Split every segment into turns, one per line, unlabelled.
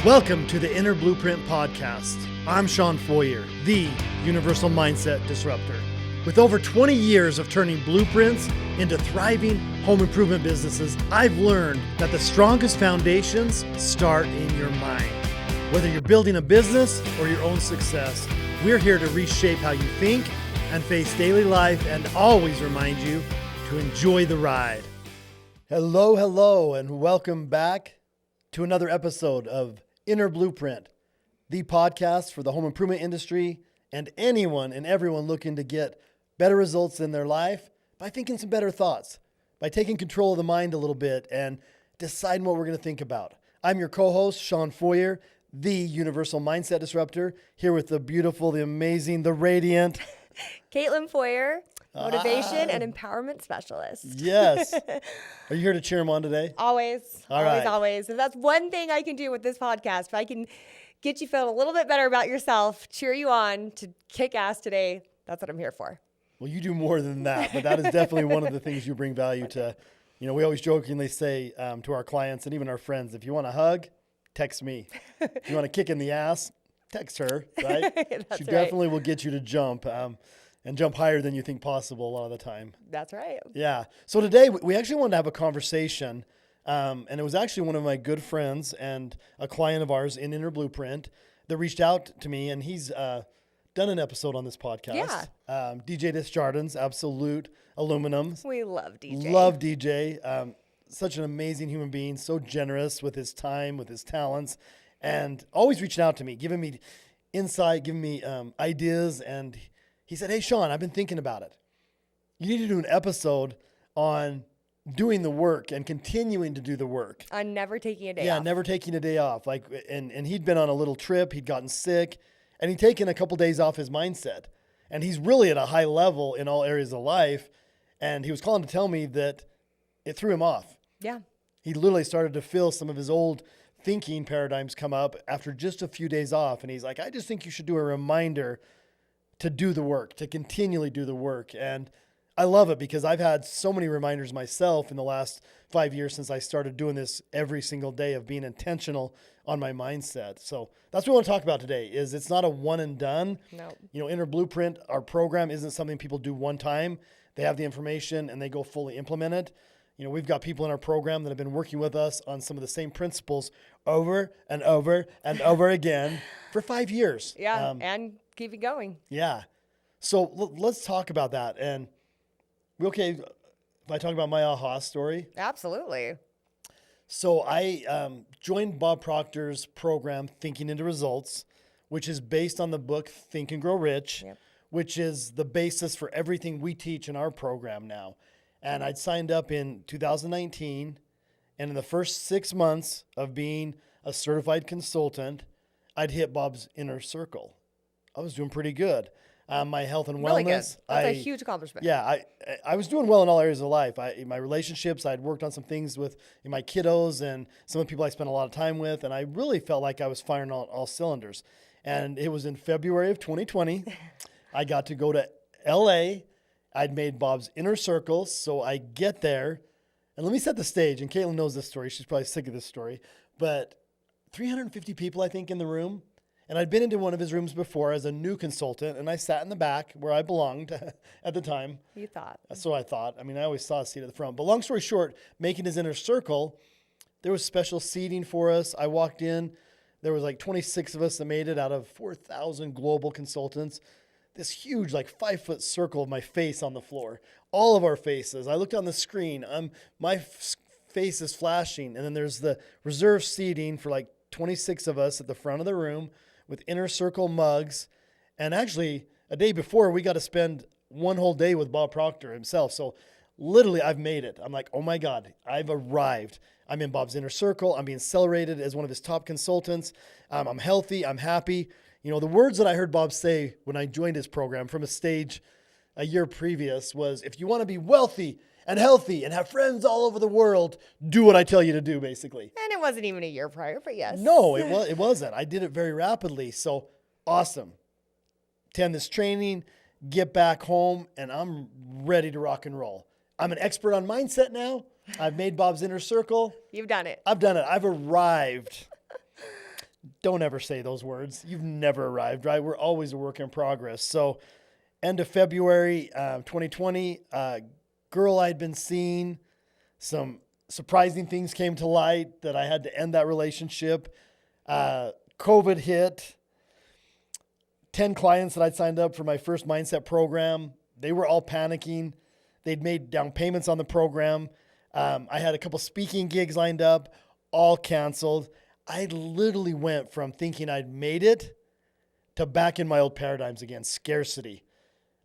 Welcome to the Inner Blueprint Podcast. I'm Shawn Foyer, the Universal Mindset Disruptor. With over 20 years of turning blueprints into thriving home improvement businesses, I've learned that the strongest foundations start in your mind. Whether you're building a business or your own success, we're here to reshape how you think and face daily life and always remind you to enjoy the ride. Hello, and welcome back to another episode of Inner Blueprint, the podcast for the home improvement industry and anyone and everyone looking to get better results in their life by thinking some better thoughts, by taking control of the mind a little bit and deciding what we're going to think about. I'm your co-host, Shawn Foyer, the Universal Mindset Disruptor, here with the beautiful, the amazing, the radiant
Kaitlin Foyer, motivation and empowerment specialist.
Yes. Are you here to cheer him on today?
Always. If that's one thing I can do with this podcast, if I can get you feeling a little bit better about yourself, cheer you on to kick ass today, that's what I'm here for.
Well, you do more than that, but that is definitely one of the things you bring value to. You know, we always jokingly say to our clients and even our friends, if you want a hug, text me. If you want a kick in the ass, text her, right? She definitely will get you to jump and jump higher than you think possible a lot of the time.
That's right.
Yeah. So today we actually wanted to have a conversation, and it was actually one of my good friends and a client of ours in Inner Blueprint that reached out to me, and he's done an episode on this podcast. Yeah. DJ Desjardins, absolute aluminum.
We love DJ.
Love DJ. Such an amazing human being, so generous with his time, with his talents, and always reaching out to me, giving me insight, giving me ideas. And he said, "Hey, Shawn, I've been thinking about it. You need to do an episode on doing the work and continuing to do the work.
On never taking a day off.
Yeah, never taking a day off. Like, and he'd been on a little trip. He'd gotten sick, and he'd taken a couple days off his mindset. And he's really at a high level in all areas of life. And he was calling to tell me that it threw him off.
Yeah.
He literally started to feel some of his old thinking paradigms come up after just a few days off. And he's like, I just think you should do a reminder to do the work, to continually do the work. And I love it because I've had so many reminders myself in the last 5 years since I started doing this every single day of being intentional on my mindset. So that's what we want to talk about today. Is it's not a one and done.
No.
You know, Inner Blueprint, our program isn't something people do one time. They have the information and they go fully implement it. You know, we've got people in our program that have been working with us on some of the same principles over and over and over again for 5 years.
Yeah, and keep it going.
Yeah. So let's talk about that. And we okay if I talk about my aha story?
Absolutely.
So I joined Bob Proctor's program, Thinking into Results, which is based on the book Think and Grow Rich, which is the basis for everything we teach in our program now. And I'd signed up in 2019, and in the first 6 months of being a certified consultant, I'd hit Bob's inner circle. I was doing pretty good. My health and wellness.
Really good. That's a huge accomplishment.
Yeah, I was doing well in all areas of life. My relationships, I'd worked on some things with my kiddos and some of the people I spent a lot of time with, and I really felt like I was firing on all cylinders. And it was in February of 2020. I got to go to LA. I'd made Bob's inner circle, so I get there, and let me set the stage, and Kaitlin knows this story. She's probably sick of this story, but 350 people, I think, in the room, and I'd been into one of his rooms before as a new consultant, and I sat in the back where I belonged at the time.
You thought.
That's what I thought. I mean, I always saw a seat at the front, but long story short, making his inner circle, there was special seating for us. I walked in. There was like 26 of us that made it out of 4,000 global consultants. This huge, like 5-foot circle of my face on the floor. All of our faces. I looked on the screen. My face is flashing. And then there's the reserved seating for like 26 of us at the front of the room with inner circle mugs. And actually, a day before, we got to spend one whole day with Bob Proctor himself. So literally, I've made it. I'm like, oh my God, I've arrived. I'm in Bob's inner circle. I'm being celebrated as one of his top consultants. I'm healthy. I'm happy. You know, the words that I heard Bob say when I joined his program from a stage a year previous was, if you want to be wealthy and healthy and have friends all over the world, do what I tell you to do, basically.
And it wasn't even a year prior, but yes.
No, it wasn't. I did it very rapidly. So awesome. Attend this training, get back home, and I'm ready to rock and roll. I'm an expert on mindset now. I've made Bob's inner circle.
You've done it.
I've done it. I've arrived. don't ever say those words. You've never arrived, right? We're always a work in progress. So end of February 2020, girl I'd been seeing, some surprising things came to light that I had to end that relationship. COVID hit. 10 clients that I'd signed up for my first mindset program, they were all panicking. They'd made down payments on the program. I had a couple speaking gigs lined up, all canceled. I literally went from thinking I'd made it to back in my old paradigms again. Scarcity.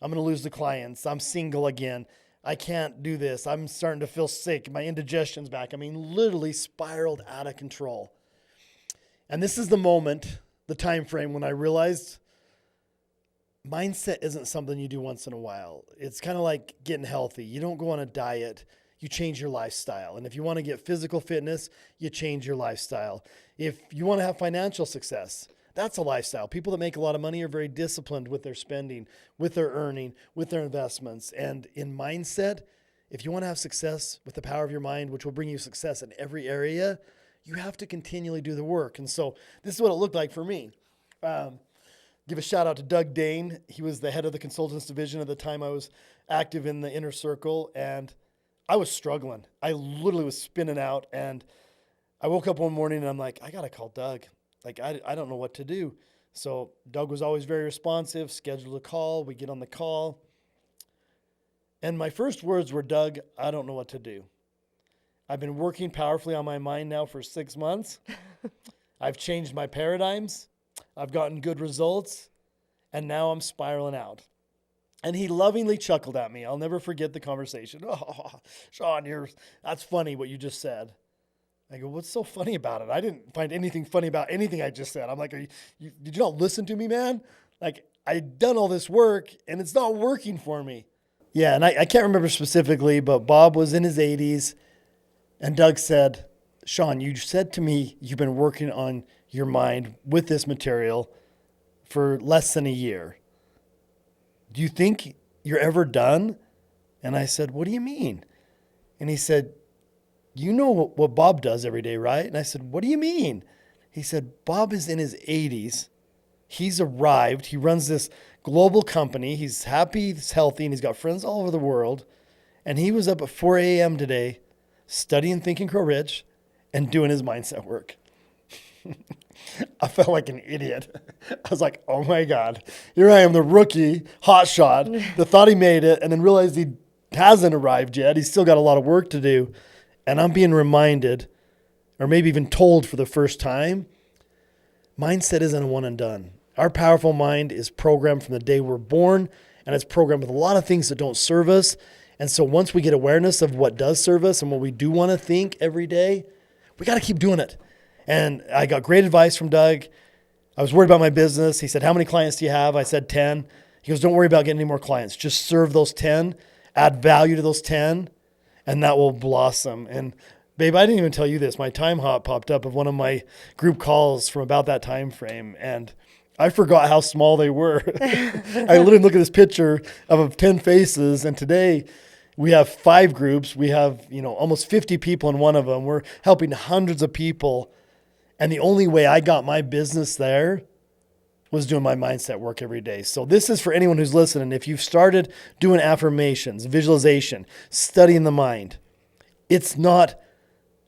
I'm going to lose the clients. I'm single again. I can't do this. I'm starting to feel sick. My indigestion's back. I mean, literally spiraled out of control. And this is the moment, the time frame when I realized mindset isn't something you do once in a while. It's kind of like getting healthy. You don't go on a diet. You change your lifestyle. And if you want to get physical fitness, you change your lifestyle. If you want to have financial success, that's a lifestyle. People that make a lot of money are very disciplined with their spending, with their earning, with their investments. And in mindset, if you want to have success with the power of your mind, which will bring you success in every area, you have to continually do the work. And so this is what it looked like for me. Give a shout out to Doug Dane. He was the head of the consultants division at the time I was active in the inner circle, and I was struggling. I literally was spinning out, and I woke up one morning and I'm like, I got to call Doug. Like, I don't know what to do. So Doug was always very responsive, scheduled a call. We get on the call. And my first words were, Doug, I don't know what to do. I've been working powerfully on my mind now for 6 months. I've changed my paradigms. I've gotten good results. And now I'm spiraling out. And he lovingly chuckled at me. I'll never forget the conversation. Oh, Shawn, that's funny what you just said. I go, what's so funny about it? I didn't find anything funny about anything I just said. I'm like, did you not listen to me, man? Like, I'd done all this work, and it's not working for me. Yeah, and I can't remember specifically, but Bob was in his 80s, and Doug said, Shawn, you said to me you've been working on your mind with this material for less than a year. Do you think you're ever done? And I said, what do you mean? And he said, you know what Bob does every day, right? And I said, what do you mean? He said, Bob is in his 80s. He's arrived. He runs this global company. He's happy, he's healthy, and he's got friends all over the world. And he was up at 4 a.m. today studying Think and Grow Rich and doing his mindset work. I felt like an idiot. I was like, oh my God, here I am, the rookie, hotshot, that thought he made it and then realized he hasn't arrived yet. He's still got a lot of work to do. And I'm being reminded, or maybe even told for the first time, mindset isn't a one and done. Our powerful mind is programmed from the day we're born, and it's programmed with a lot of things that don't serve us. And so once we get awareness of what does serve us and what we do want to think every day, we got to keep doing it. And I got great advice from Doug. I was worried about my business. He said, how many clients do you have? I said 10. He goes, don't worry about getting any more clients. Just serve those 10, add value to those 10, and that will blossom. And babe, I didn't even tell you this. My time hop popped up of one of my group calls from about that time frame, and I forgot how small they were. I literally look at this picture of 10 faces, and today we have 5 groups. We have, almost 50 people in one of them. We're helping hundreds of people. And the only way I got my business there was doing my mindset work every day. So this is for anyone who's listening. If you've started doing affirmations, visualization, studying the mind, it's not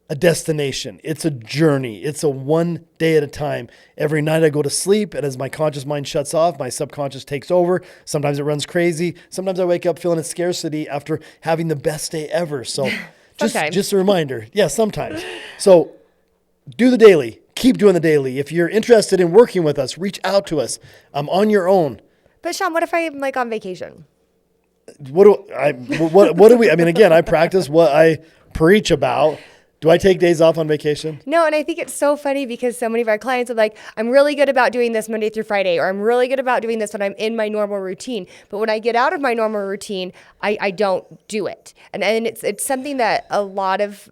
a destination. It's a journey. It's a one day at a time. Every night I go to sleep, and as my conscious mind shuts off, my subconscious takes over. Sometimes it runs crazy. Sometimes I wake up feeling in scarcity after having the best day ever. So just a reminder. Yeah, sometimes. So do the daily. Keep doing the daily. If you're interested in working with us, reach out to us. I'm on your own.
But Shawn, what if I'm like on vacation?
What do we, again, I practice what I preach about. Do I take days off on vacation?
No, and I think it's so funny because so many of our clients are like, I'm really good about doing this Monday through Friday, or I'm really good about doing this when I'm in my normal routine. But when I get out of my normal routine, I don't do it. And it's something that a lot of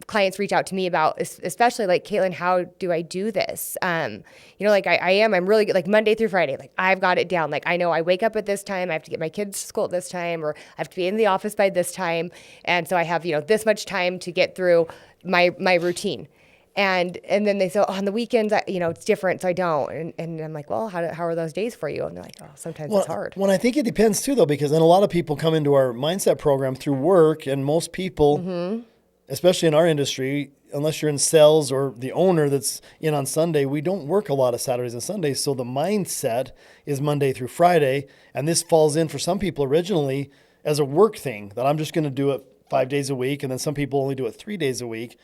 clients reach out to me about, especially like, Kaitlin, how do I do this? I'm really good, like Monday through Friday, like I've got it down. Like I know I wake up at this time, I have to get my kids to school at this time, or I have to be in the office by this time. And so I have, this much time to get through my routine. And then they say, oh, on the weekends, it's different, so I don't. And I'm like, well, how are those days for you? And they're like, oh, sometimes it's hard.
Well, I think it depends too, though, because then a lot of people come into our mindset program through work, and most people, especially in our industry, unless you're in sales or the owner that's in on Sunday, we don't work a lot of Saturdays and Sundays. So the mindset is Monday through Friday. And this falls in for some people originally as a work thing, that I'm just going to do it 5 days a week. And then some people only do it 3 days a week.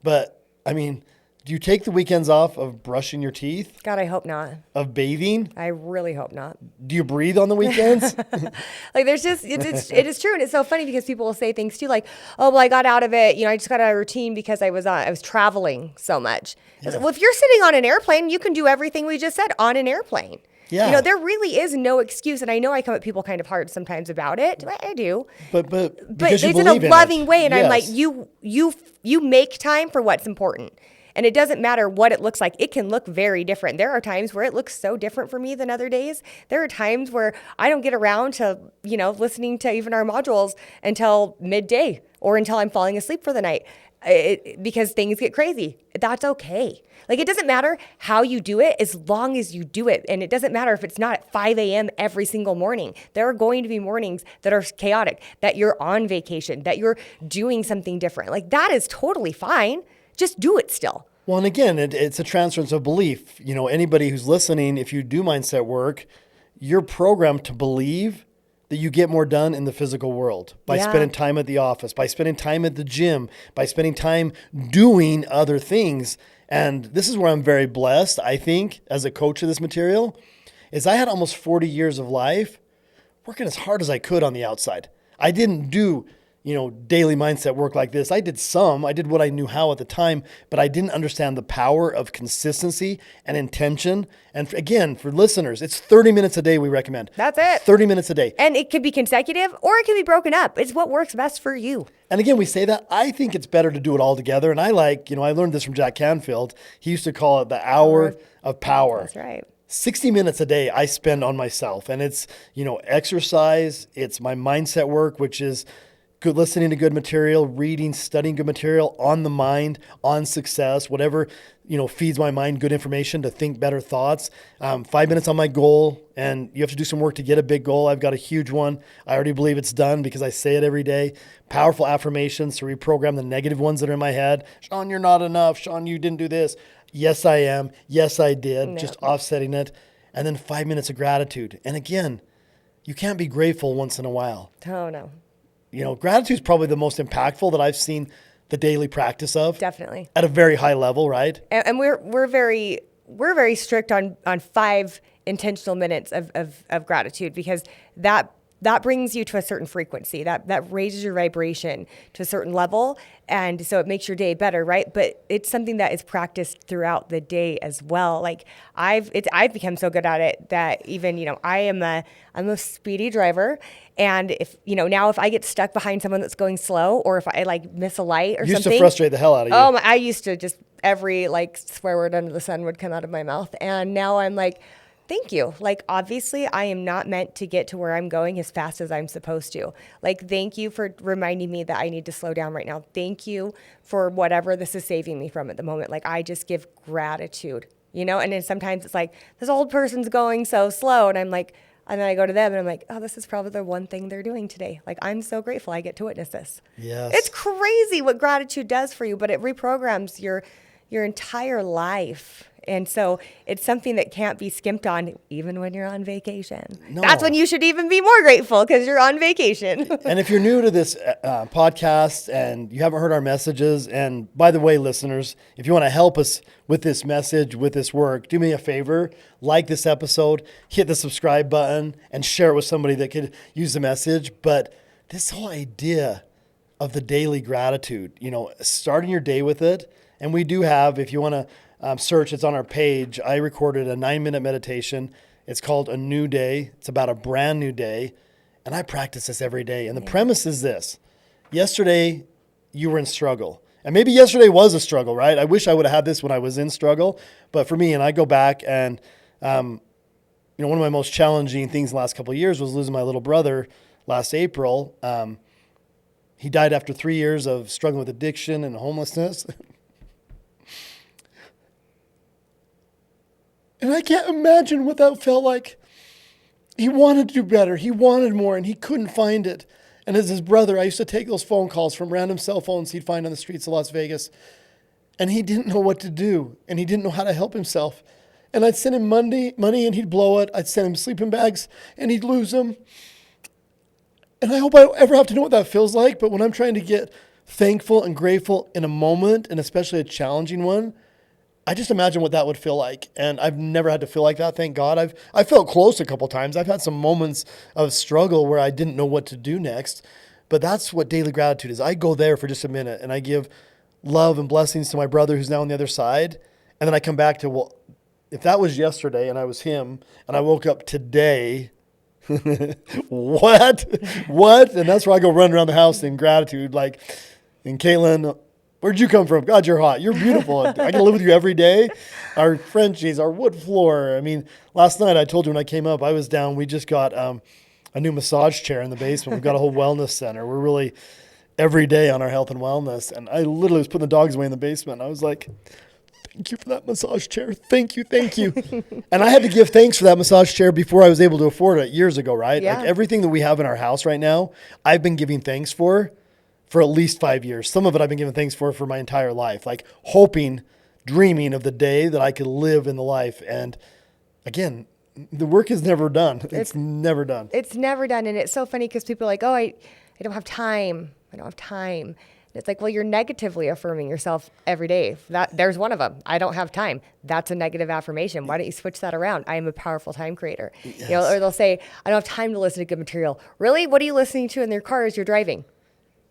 But I mean, do you take the weekends off of brushing your teeth?
God, I hope not.
Of bathing?
I really hope not.
Do you breathe on the weekends?
Like there's just, it is true. And it's so funny because people will say things too like, oh, well, I got out of it. I just got out of routine because I was traveling so much.
Yeah.
Well, if you're sitting on an airplane, you can do everything we just said on an airplane.
Yeah.
There really is no excuse. And I know I come at people kind of hard sometimes about it. I do.
But
it's in a loving way. And I'm like, you make time for what's important. And it doesn't matter what it looks like. It can look very different. There are times where it looks so different for me than other days. There are times where I don't get around to, listening to even our modules until midday or until I'm falling asleep for the night because things get crazy. That's okay. Like, it doesn't matter how you do it as long as you do it. And it doesn't matter if it's not at 5 a.m. every single morning. There are going to be mornings that are chaotic, that you're on vacation, that you're doing something different. Like, that is totally fine. Just do it still.
Well, and again, it's a transference of belief. Anybody who's listening, if you do mindset work, you're programmed to believe that you get more done in the physical world by spending time at the office, by spending time at the gym, by spending time doing other things. And this is where I'm very blessed, I think, as a coach of this material, is I had almost 40 years of life working as hard as I could on the outside. I didn't do daily mindset work like this. I did what I knew how at the time, but I didn't understand the power of consistency and intention. And again, for listeners, it's 30 minutes a day we recommend.
That's it.
30 minutes a day.
And it could be consecutive or it can be broken up. It's what works best for you.
And again, we say that. I think it's better to do it all together. And I I learned this from Jack Canfield. He used to call it the hour of power.
That's right.
60 minutes a day I spend on myself. And it's, exercise. It's my mindset work, which is good, listening to good material, reading, studying good material on the mind, on success, whatever, feeds my mind good information to think better thoughts. 5 minutes on my goal, and you have to do some work to get a big goal. I've got a huge one. I already believe it's done because I say it every day. Powerful affirmations to reprogram the negative ones that are in my head. Shawn, you're not enough. Shawn, you didn't do this. Yes, I am. Yes, I did. No. Just offsetting it. And then 5 minutes of gratitude. And again, you can't be grateful once in a while.
Oh, no.
Gratitude is probably the most impactful that I've seen the daily practice of.
Definitely.
At a very high level, right?
And we're very strict on 5 intentional minutes of gratitude because that brings you to a certain frequency. That raises your vibration to a certain level. And so it makes your day better, right? But it's something that is practiced throughout the day as well. Like I've become so good at it that even, I'm a speedy driver. And if, now if I get stuck behind someone that's going slow or if I miss a light or
used
something.
To frustrate the hell out of you.
Oh, I used to just every swear word under the sun would come out of my mouth. And now I'm like, thank you. Obviously, I am not meant to get to where I'm going as fast as I'm supposed to. Thank you for reminding me that I need to slow down right now. Thank you for whatever this is saving me from at the moment. I just give gratitude, and then sometimes it's this old person's going so slow. And I'm like, and then I go to them and I'm like, oh, this is probably the one thing they're doing today. I'm so grateful I get to witness this.
Yes.
It's crazy what gratitude does for you, but it reprograms your entire life. And so it's something that can't be skimped on even when you're on vacation. No. That's when you should even be more grateful because you're on vacation.
And if you're new to this podcast and you haven't heard our messages, and by the way, listeners, if you want to help us with this message, with this work, do me a favor, like this episode, hit the subscribe button, and share it with somebody that could use the message. But this whole idea of the daily gratitude, starting your day with it, and we do have, if you want to search, it's on our page. I recorded a 9-minute meditation. It's called A New Day. It's about a brand new day. And I practice this every day. And the premise is this. Yesterday, you were in struggle. And maybe yesterday was a struggle, right? I wish I would have had this when I was in struggle. But for me, and I go back and, one of my most challenging things the last couple of years was losing my little brother last April. He died after 3 years of struggling with addiction and homelessness. I can't imagine what that felt like. He wanted to do better. He wanted more, and he couldn't find it. And as his brother, I used to take those phone calls from random cell phones he'd find on the streets of Las Vegas. And he didn't know what to do, and he didn't know how to help himself. And I'd send him money, and he'd blow it. I'd send him sleeping bags, and he'd lose them. And I hope I don't ever have to know what that feels like, but when I'm trying to get thankful and grateful in a moment, and especially a challenging one, I just imagine what that would feel like. And I've never had to feel like that, thank God. I felt close a couple times. I've had some moments of struggle where I didn't know what to do next. But that's what daily gratitude is. I go there for just a minute and I give love and blessings to my brother who's now on the other side. And then I come back to, well, if that was yesterday and I was him and I woke up today, what? And that's where I go run around the house in gratitude. Like, and Kaitlin, where'd you come from? God, you're hot. You're beautiful. I can live with you every day. Our Frenchies, our wood floor. I mean, last night I told you when I came up, I was down. We just got a new massage chair in the basement. We've got a whole wellness center. We're really every day on our health and wellness. And I literally was putting the dogs away in the basement. And I was like, thank you for that massage chair. Thank you. And I had to give thanks for that massage chair before I was able to afford it years ago, right?
Yeah.
Like everything that we have in our house right now, I've been giving thanks for at least 5 years. Some of it I've been giving thanks for my entire life, like hoping, dreaming of the day that I could live in the life. And again, the work is never done. It's never done.
It's never done. And it's so funny because people are like, oh, I don't have time. I don't have time. And it's like, well, you're negatively affirming yourself every day. There's one of them. I don't have time. That's a negative affirmation. Why don't you switch that around? I am a powerful time creator.
Yes.
You know, or they'll say, I don't have time to listen to good material. Really? What are you listening to in your car as you're driving?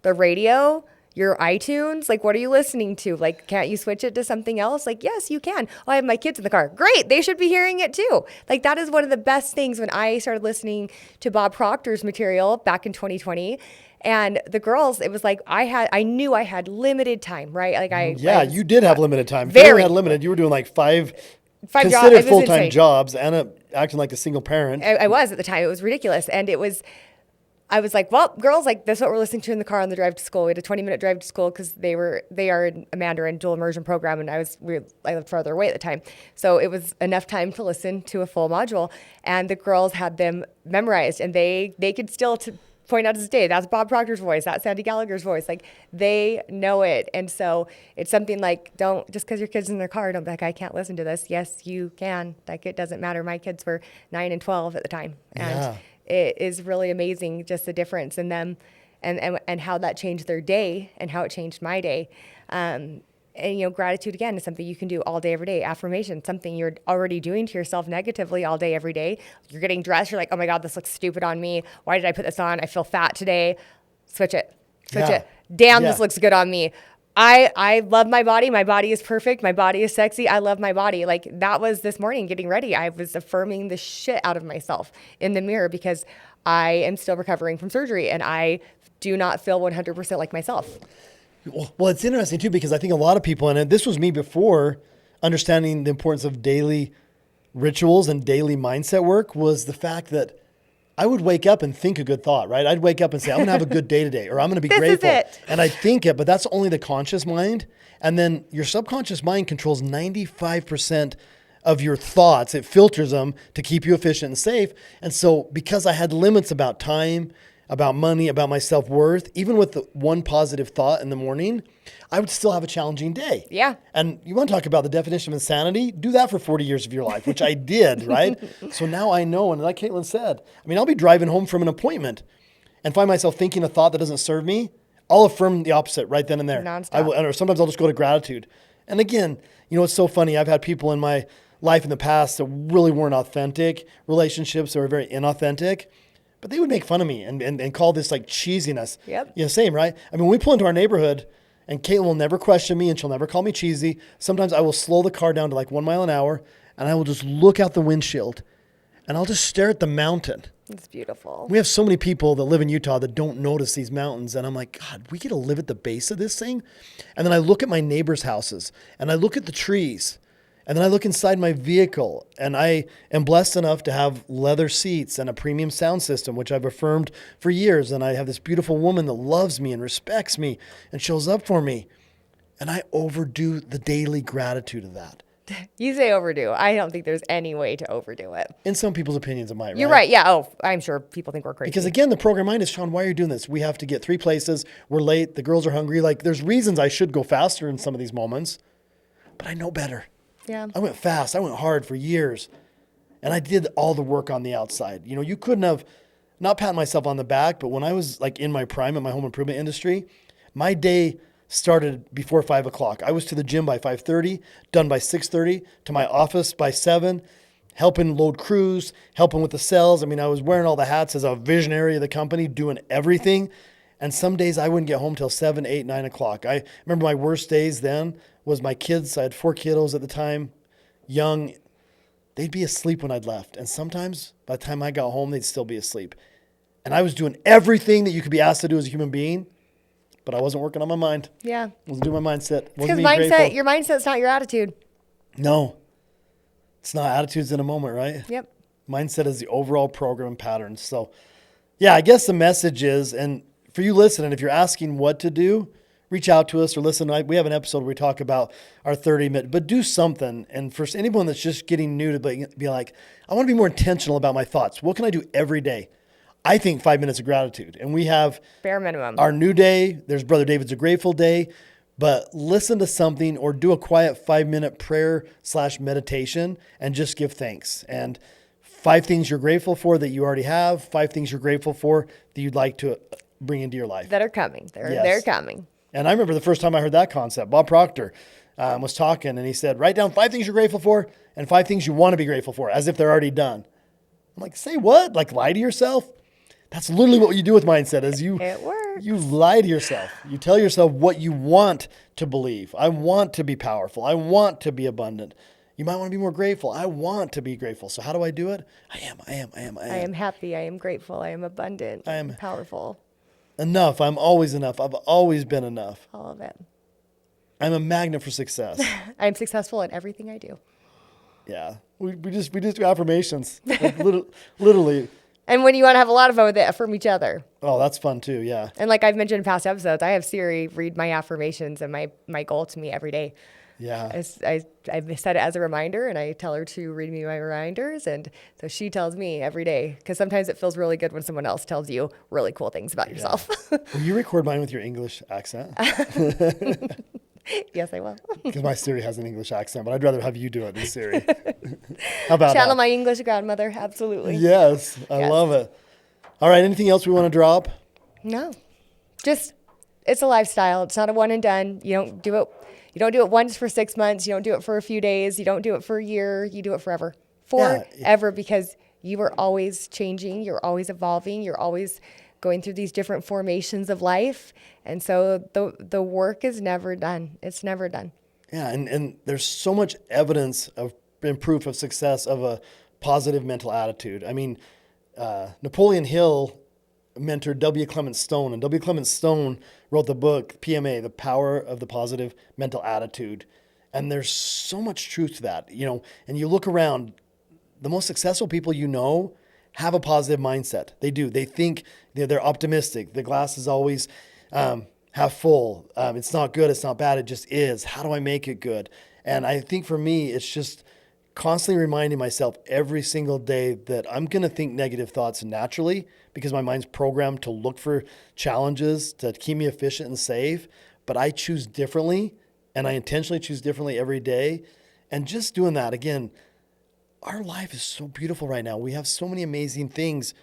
The radio, your iTunes, like what are you listening to? Like, can't you switch it to something else? Like, yes, you can. Oh, I have my kids in the car. Great. They should be hearing it too. Like that is one of the best things when I started listening to Bob Proctor's material back in 2020. And the girls, it was like I knew I had limited time, right? Like
you did have limited time.
Very.
If you had limited, you were doing like five
jobs.
considered
It was
full-time
insane.
jobs and acting like a single parent.
I was at the time. It was ridiculous. And I was like, well, girls, like this is what we're listening to in the car on the drive to school. We had a 20-minute drive to school because they are in a Mandarin dual immersion program, and I lived farther away at the time. So it was enough time to listen to a full module, and the girls had them memorized, and they could still point out to this day, that's Bob Proctor's voice, that's Sandy Gallagher's voice. Like they know it. And so it's something like, don't, just because your kid's in their car, don't be like, I can't listen to this. Yes, you can. Like it doesn't matter. My kids were 9 and 12 at the time. And it is really amazing just the difference in them and how that changed their day and how it changed my day. And, you know, gratitude, again, is something you can do all day, every day. Affirmation, something you're already doing to yourself negatively all day, every day. You're getting dressed. You're like, oh, my God, this looks stupid on me. Why did I put this on? I feel fat today. Switch it. Damn, this looks good on me. I love my body. My body is perfect. My body is sexy. I love my body. Like that was this morning getting ready. I was affirming the shit out of myself in the mirror because I am still recovering from surgery and I do not feel 100% like myself.
Well, it's interesting too, because I think a lot of people, and this was me before understanding the importance of daily rituals and daily mindset work, was the fact that I would wake up and think a good thought, right? I'd wake up and say, I'm going to have a good day today, or I'm going to be grateful.
Is it.
And I think it, but that's only the conscious mind. And then your subconscious mind controls 95% of your thoughts. It filters them to keep you efficient and safe. And so because I had limits about time, about money, about my self-worth, even with the one positive thought in the morning, I would still have a challenging day.
Yeah.
And you want to talk about the definition of insanity? Do that for 40 years of your life, which I did, right? So now I know, and like Kaitlin said, I mean, I'll be driving home from an appointment and find myself thinking a thought that doesn't serve me. I'll affirm the opposite right then and there.
Nonstop.
Or sometimes I'll just go to gratitude. And again, you know, it's so funny. I've had people in my life in the past that really weren't authentic, relationships that were very inauthentic. But they would make fun of me and call this like cheesiness.
Yep.
You know, same, right? I mean, when we pull into our neighborhood, and Kaitlin will never question me and she'll never call me cheesy. Sometimes I will slow the car down to like 1 mile an hour and I will just look out the windshield and I'll just stare at the mountain.
It's beautiful.
We have so many people that live in Utah that don't notice these mountains. And I'm like, God, we get to live at the base of this thing. And then I look at my neighbors' houses and I look at the trees. And then I look inside my vehicle and I am blessed enough to have leather seats and a premium sound system, which I've affirmed for years. And I have this beautiful woman that loves me and respects me and shows up for me. And I overdo the daily gratitude of that.
You say overdo. I don't think there's any way to overdo it.
In some people's opinions, it might,
You're right. Yeah. Oh, I'm sure people think we're crazy.
Because again, the program mind is, Shawn, why are you doing this? We have to get 3 places. We're late. The girls are hungry. Like, there's reasons I should go faster in some of these moments, but I know better.
Yeah.
I went fast. I went hard for years, and I did all the work on the outside. You know, you couldn't have, not patting myself on the back, but when I was like in my prime in my home improvement industry, my day started before 5 o'clock. I was to the gym by 5:30, done by 6:30, to my office by 7, helping load crews, helping with the sales. I mean, I was wearing all the hats as a visionary of the company, doing everything. And some days I wouldn't get home till 7, 8, 9 o'clock. I remember my worst days then was my kids. I had 4 kiddos at the time, young. They'd be asleep when I'd left. And sometimes by the time I got home, they'd still be asleep. And I was doing everything that you could be asked to do as a human being, but I wasn't working on my mind.
Yeah.
Wasn't doing my mindset.
Because
Wasn't being grateful.
your mindset's not your attitude.
No. It's not attitudes in a moment, right?
Yep.
Mindset is the overall program and patterns. So, yeah, I guess the message is, and for you listening, if you're asking what to do, reach out to us or listen. We have an episode where we talk about our 30-minute, but do something. And for anyone that's just getting new to be like, I want to be more intentional about my thoughts. What can I do every day? I think 5 minutes of gratitude. And we have
bare minimum.
Our new day. There's Brother David's A Grateful Day. But listen to something or do a quiet 5-minute prayer/meditation and just give thanks. And 5 things you're grateful for that you already have, 5 things you're grateful for that you'd like to bring into your life.
That are coming. They're coming.
And I remember the first time I heard that concept, Bob Proctor was talking and he said, write down 5 things you're grateful for and 5 things you want to be grateful for as if they're already done. I'm like, say what? Like lie to yourself? That's literally what you do with mindset is you lie to yourself. You tell yourself what you want to believe. I want to be powerful. I want to be abundant. You might want to be more grateful. I want to be grateful. So how do I do it? I am
happy. I am grateful. I am abundant. I am powerful.
Enough. I'm always enough. I've always been enough.
All of it.
I'm a magnet for success.
I'm successful in everything I do.
Yeah. We just do affirmations. Like literally.
And when you want to have a lot of fun with it, affirm each other.
Oh, that's fun too. Yeah.
And like I've mentioned in past episodes, I have Siri read my affirmations and my goal to me every day.
Yeah.
I set it as a reminder and I tell her to read me my reminders. And so she tells me every day, because sometimes it feels really good when someone else tells you really cool things about yourself.
Will you record mine with your English accent?
Yes, I will.
Because my Siri has an English accent, but I'd rather have you do it than Siri. How about
Channel
that?
my English grandmother. Absolutely.
Yes. I love it. All right. Anything else we want to drop?
No. Just, it's a lifestyle. It's not a one and done. You don't do it once for 6 months. You don't do it for a few days. You don't do it for a year. You do it forever. Forever, because you are always changing. You're always evolving. You're always going through these different formations of life. And so the work is never done. It's never done.
Yeah. And there's so much evidence and proof of success of a positive mental attitude. I mean, Napoleon Hill mentored W. Clement Stone, and W. Clement Stone wrote the book PMA, The Power of the Positive Mental Attitude. And there's so much truth to that, you know, and you look around, the most successful people you know have a positive mindset. They do. They think they're optimistic. The glass is always half full. It's not good. It's not bad. It just is. How do I make it good? And I think for me, it's just constantly reminding myself every single day that I'm going to think negative thoughts naturally because my mind's programmed to look for challenges to keep me efficient and safe. But I choose differently, and I intentionally choose differently every day. And just doing that, again, our life is so beautiful right now. We have so many amazing things,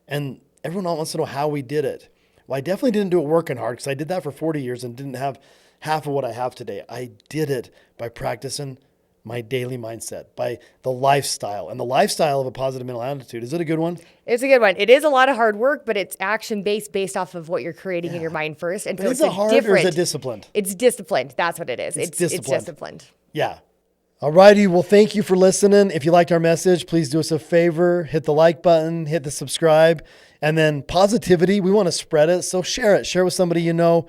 and everyone wants to know how we did it. Well, I definitely didn't do it working hard because I did that for 40 years and didn't have half of what I have today. I did it by practicing my daily mindset, by the lifestyle. And the lifestyle of a positive mental attitude, is it a good one?
It's a good one. It is a lot of hard work, but it's action-based based off of what you're creating in your mind first. And
But
so
is it hard or is it disciplined?
It's disciplined. That's what it is. It's disciplined.
Yeah. All righty. Well, thank you for listening. If you liked our message, please do us a favor. Hit the like button, hit the subscribe, and then positivity. We want to spread it. So share it. Share with somebody you know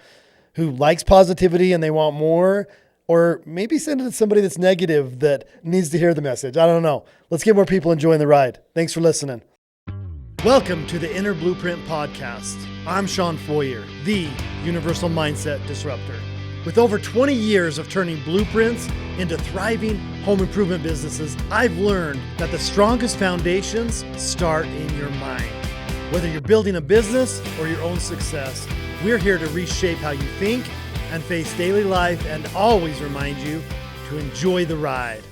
who likes positivity and they want more, or maybe send it to somebody that's negative that needs to hear the message. I don't know. Let's get more people enjoying the ride. Thanks for listening. Welcome to the Inner Blueprint Podcast. I'm Shawn Foyer, the Universal Mindset Disruptor. With over 20 years of turning blueprints into thriving home improvement businesses, I've learned that the strongest foundations start in your mind. Whether you're building a business or your own success, we're here to reshape how you think and face daily life and always remind you to enjoy the ride.